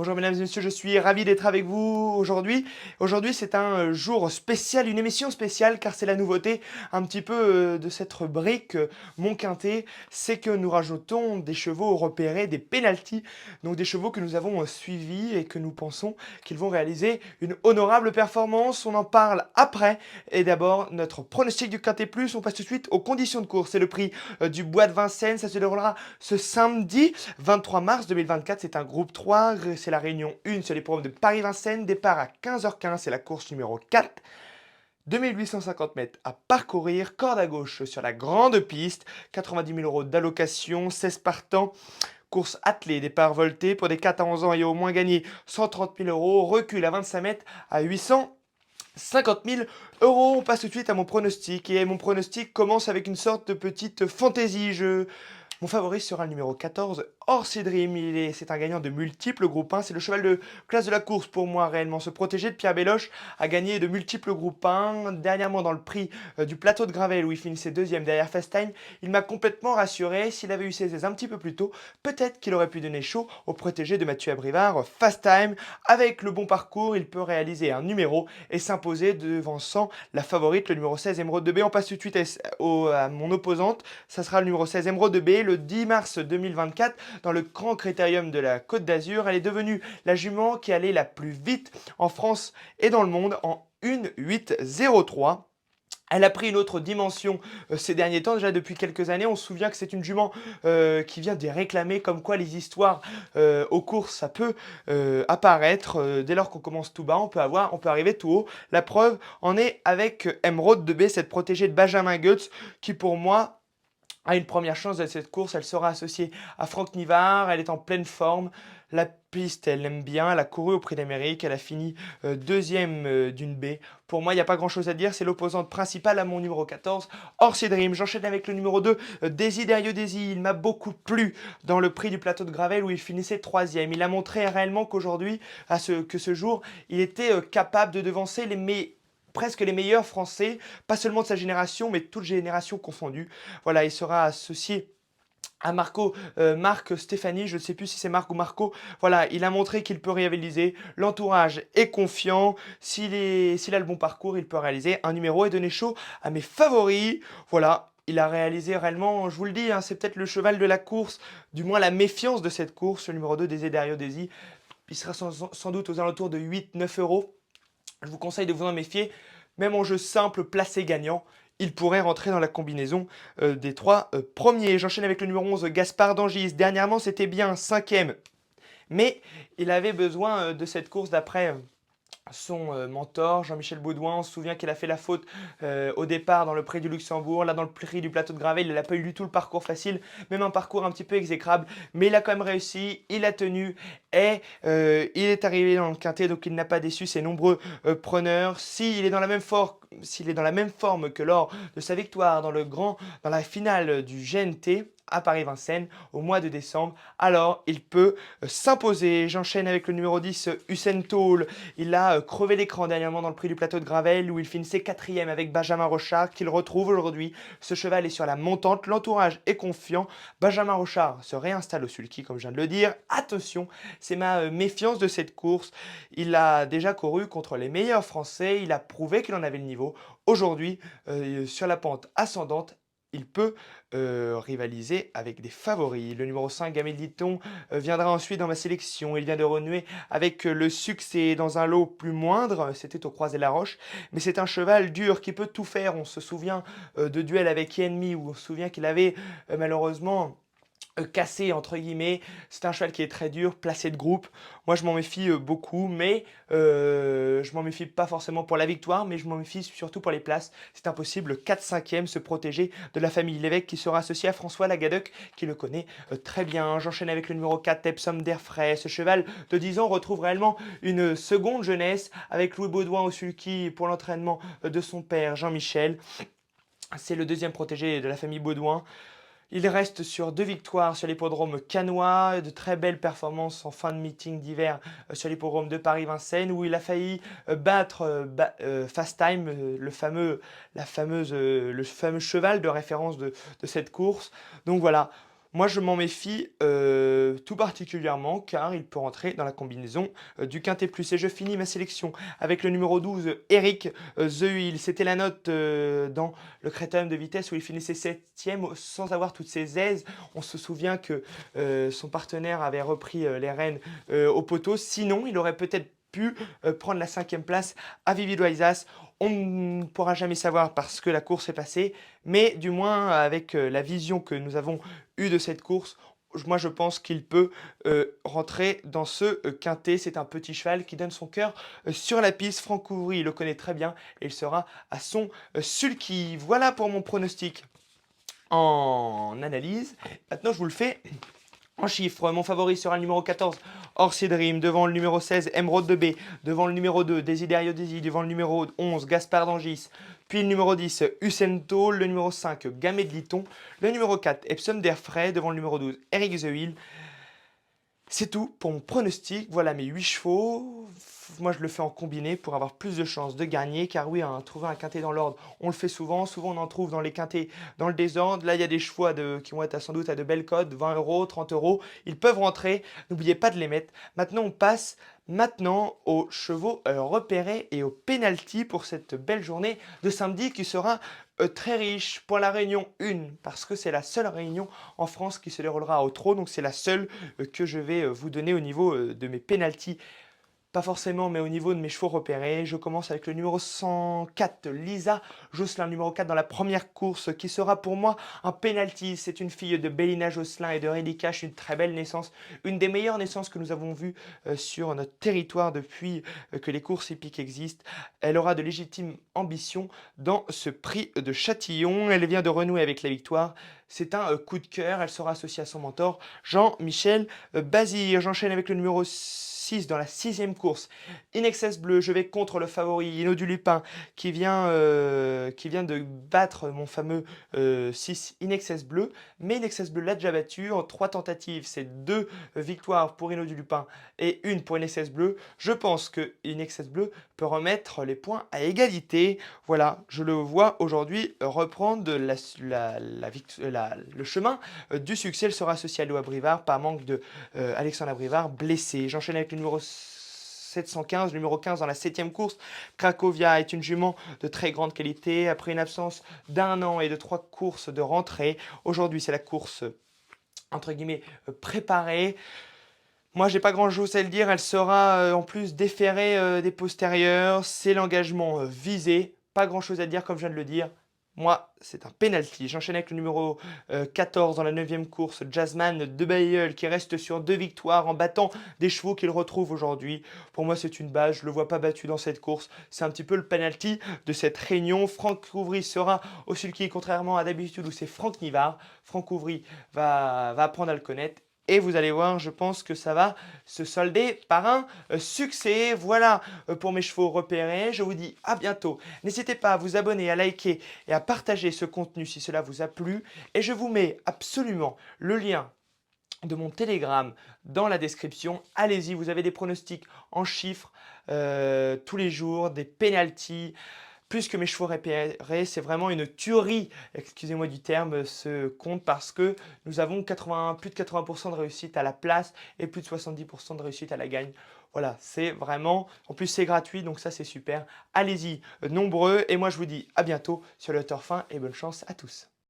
Bonjour mesdames et messieurs, je suis ravi d'être avec vous aujourd'hui. Aujourd'hui c'est un jour spécial, une émission spéciale car c'est la nouveauté un petit peu de cette rubrique Mon Quintet, c'est que nous rajoutons des chevaux repérés, des pénaltys, donc des chevaux que nous avons suivis et que nous pensons qu'ils vont réaliser une honorable performance. On en parle après et d'abord notre pronostic du Quintet Plus, on passe tout de suite aux conditions de course. C'est le prix du Bois de Vincennes, ça se déroulera ce samedi 23 mars 2024, c'est un groupe 3, c'est la réunion 1 sur les programmes de Paris-Vincennes, départ à 15h15, c'est la course numéro 4. 2850 mètres à parcourir, corde à gauche sur la grande piste, 90 000 € d'allocation, 16 partants, course attelée, départ volté pour des 4 à 11 ans et au moins gagné 130 000 €, recul à 25 mètres à 850 000 €. On passe tout de suite à mon pronostic et mon pronostic commence avec une sorte de petite fantaisie. Mon favori sera le numéro 14, Orsi Dream. C'est un gagnant de multiples groupes 1. C'est le cheval de classe de la course pour moi réellement. Se protéger de Pierre Belloche a gagné de multiples groupes 1. Dernièrement dans le prix du plateau de Gravel où il finissait deuxième derrière Fast Time, il m'a complètement rassuré. S'il avait eu ses aises un petit peu plus tôt, peut-être qu'il aurait pu donner chaud au protégé de Mathieu Abrivard, Fast Time. Avec le bon parcours, il peut réaliser un numéro et s'imposer devançant la favorite, le numéro 16, Emeraude de B. On passe tout de suite à mon opposante. Ça sera le numéro 16, Emeraude de B, le 10 mars 2024 dans le Grand Critérium de la Côte d'Azur. Elle est devenue la jument qui allait la plus vite en France et dans le monde en 1,803. Elle a pris une autre dimension ces derniers temps, déjà depuis quelques années. On se souvient que c'est une jument qui vient des réclamer, comme quoi les histoires aux courses, ça peut apparaître. Dès lors qu'on commence tout bas, on peut arriver tout haut. La preuve en est avec Emeraude de B, cette protégée de Benjamin Goetz, qui pour moi a une première chance de cette course. Elle sera associée à Franck Nivard, elle est en pleine forme. La piste, elle l'aime bien, elle a couru au Prix d'Amérique, elle a fini deuxième d'une B. Pour moi, il n'y a pas grand chose à dire, c'est l'opposante principale à mon numéro 14, Orsi Dream. J'enchaîne avec le numéro 2, Desiderio Desi. Il m'a beaucoup plu dans le prix du plateau de Gravel où il finissait troisième. Il a montré réellement qu'aujourd'hui, que ce jour, il était capable de devancer presque les meilleurs Français, pas seulement de sa génération, mais toutes générations confondues. Voilà, il sera associé à Marc Stéphanie, je ne sais plus si c'est Marc ou Marco. Voilà, il a montré qu'il peut réaliser. L'entourage est confiant. S'il a le bon parcours, il peut réaliser un numéro et donner chaud à mes favoris. Voilà, il a réalisé réellement, je vous le dis, hein, c'est peut-être le cheval de la course, du moins la méfiance de cette course, le numéro 2, Desiderio Desi. Il sera sans doute aux alentours de 8-9 €. Je vous conseille de vous en méfier. Même en jeu simple, placé gagnant, il pourrait rentrer dans la combinaison des trois premiers. J'enchaîne avec le numéro 11, Gaspard d'Angis. Dernièrement, c'était bien cinquième, mais il avait besoin de cette course d'après son mentor, Jean-Michel Baudouin. On se souvient qu'il a fait la faute au départ dans le prix du Luxembourg. Là, dans le prix du plateau de Gravel, il n'a pas eu du tout le parcours facile, même un parcours un petit peu exécrable. Mais il a quand même réussi, il a tenu et il est arrivé dans le quintet, donc il n'a pas déçu ses nombreux preneurs. S'il est dans la même forme que lors de sa victoire dans la finale du GNT à Paris-Vincennes au mois de décembre, alors il peut s'imposer. J'enchaîne avec le numéro 10, Usain Toll. Il a crevé l'écran dernièrement dans le prix du plateau de Gravel où il finissait quatrième avec Benjamin Rochard qu'il retrouve aujourd'hui. Ce cheval est sur la montante, l'entourage est confiant. Benjamin Rochard se réinstalle au sulky comme je viens de le dire. Attention, c'est ma méfiance de cette course. Il a déjà couru contre les meilleurs Français, il a prouvé qu'il en avait le niveau. Aujourd'hui, sur la pente ascendante, il peut rivaliser avec des favoris. Le numéro 5, Gamel Ditton, viendra ensuite dans ma sélection. Il vient de renouer avec le succès dans un lot plus moindre, c'était au Croisé-la-Roche, mais c'est un cheval dur qui peut tout faire. On se souvient de duels avec Yenmi où on se souvient qu'il avait malheureusement cassé entre guillemets. C'est un cheval qui est très dur, placé de groupe. Moi je m'en méfie beaucoup, mais je m'en méfie pas forcément pour la victoire, mais je m'en méfie surtout pour les places. C'est impossible, 4/5e se protéger de la famille Lévesque qui sera associé à François Lagadec qui le connaît très bien. J'enchaîne avec le numéro 4, Epsom d'Airfray. Ce cheval de 10 ans retrouve réellement une seconde jeunesse avec Louis Baudouin au sulky pour l'entraînement de son père Jean-Michel. C'est le deuxième protégé de la famille Baudouin. Il reste sur 2 victoires sur l'hippodrome cannois, de très belles performances en fin de meeting d'hiver sur l'hippodrome de Paris-Vincennes où il a failli battre Fast Time, le fameux cheval de référence de cette course. Donc voilà, moi je m'en méfie tout particulièrement car il peut rentrer dans la combinaison du quintet plus. Et je finis ma sélection avec le numéro 12, Eric The Hill. C'était la note dans le critérium de vitesse où il finissait 7e sans avoir toutes ses aises. On se souvient que son partenaire avait repris les rênes au poteau. Sinon, il aurait peut-être pu prendre la 5e place à Vividoisas. On ne pourra jamais savoir parce que la course est passée, mais du moins avec la vision que nous avons eue de cette course, moi je pense qu'il peut rentrer dans ce quintet. C'est un petit cheval qui donne son cœur sur la piste. Franck Ouvry le connaît très bien et il sera à son sulky. Voilà pour mon pronostic en analyse. Maintenant je vous le fais en chiffres. Mon favori sera le numéro 14, Orsi Dream, devant le numéro 16, Emerald de B, devant le numéro 2, Desiderio Desi, devant le numéro 11, Gaspard d'Angis, puis le numéro 10, Ucento, le numéro 5, Gamay de Liton, le numéro 4, Epsom d'Airfray, devant le numéro 12, Eric The Hill. C'est tout pour mon pronostic. Voilà mes 8 chevaux. Moi, je le fais en combiné pour avoir plus de chances de gagner. Car oui, hein, trouver un quintet dans l'ordre, on le fait souvent. Souvent, on en trouve dans les quintets dans le désordre. Là, il y a des chevaux qui vont être sans doute à de belles cotes, 20 euros, 30 euros. Ils peuvent rentrer. N'oubliez pas de les mettre. Maintenant, on passe aux chevaux repérés et aux pénalty pour cette belle journée de samedi qui sera très riche pour la réunion 1 parce que c'est la seule réunion en France qui se déroulera au trot. Donc c'est la seule que je vais vous donner au niveau de mes pénaltys. Pas forcément, mais au niveau de mes chevaux repérés, je commence avec le numéro 104, Lisa Josselin, numéro 4 dans la première course, qui sera pour moi un penalty. C'est une fille de Bélina Josselin et de Reddy Cash, une très belle naissance, une des meilleures naissances que nous avons vues sur notre territoire depuis que les courses hippiques existent. Elle aura de légitimes ambitions dans ce prix de Châtillon. Elle vient de renouer avec la victoire. C'est un coup de cœur. Elle sera associée à son mentor, Jean-Michel Bazir. J'enchaîne avec le numéro 6 dans la 6e course. Inexcess Bleu, je vais contre le favori Hino du Lupin qui vient de battre mon fameux 6 Inexcess Bleu. Mais Inexcess Bleu l'a déjà battu en 3 tentatives. C'est 2 victoires pour Hino du Lupin et 1 pour Inexcess Bleu. Je pense que Inexcess Bleu peut remettre les points à égalité. Voilà, je le vois aujourd'hui reprendre le chemin du succès. Elle sera associée à Loa Brivard, par manque de Alexandre Brivard blessé. J'enchaîne avec le numéro 715, numéro 15 dans la 7e course. Cracovia est une jument de très grande qualité. Après une absence d'1 an et de 3 courses de rentrée, aujourd'hui c'est la course entre guillemets préparée. Moi, j'ai pas grand-chose à le dire. Elle sera en plus déférée des postérieurs. C'est l'engagement visé. Pas grand-chose à dire, comme je viens de le dire. Moi, c'est un penalty. J'enchaîne avec le numéro 14 dans la 9e course, Jasmine de Bayeul, qui reste sur 2 victoires en battant des chevaux qu'il retrouve aujourd'hui. Pour moi, c'est une base. Je ne le vois pas battu dans cette course. C'est un petit peu le penalty de cette réunion. Franck Ouvry sera au sulky, contrairement à d'habitude où c'est Franck Nivard. Franck Ouvry va apprendre à le connaître. Et vous allez voir, je pense que ça va se solder par un succès. Voilà pour mes chevaux repérés. Je vous dis à bientôt. N'hésitez pas à vous abonner, à liker et à partager ce contenu si cela vous a plu. Et je vous mets absolument le lien de mon Telegram dans la description. Allez-y, vous avez des pronostics en chiffres tous les jours, des pénaltys. Plus que mes chevaux repérés, c'est vraiment une tuerie, excusez-moi du terme, ce compte parce que nous avons plus de 80% de réussite à la place et plus de 70% de réussite à la gagne. Voilà, c'est vraiment, en plus c'est gratuit, donc ça c'est super. Allez-y, nombreux, et moi je vous dis à bientôt sur le Turf 1 et bonne chance à tous.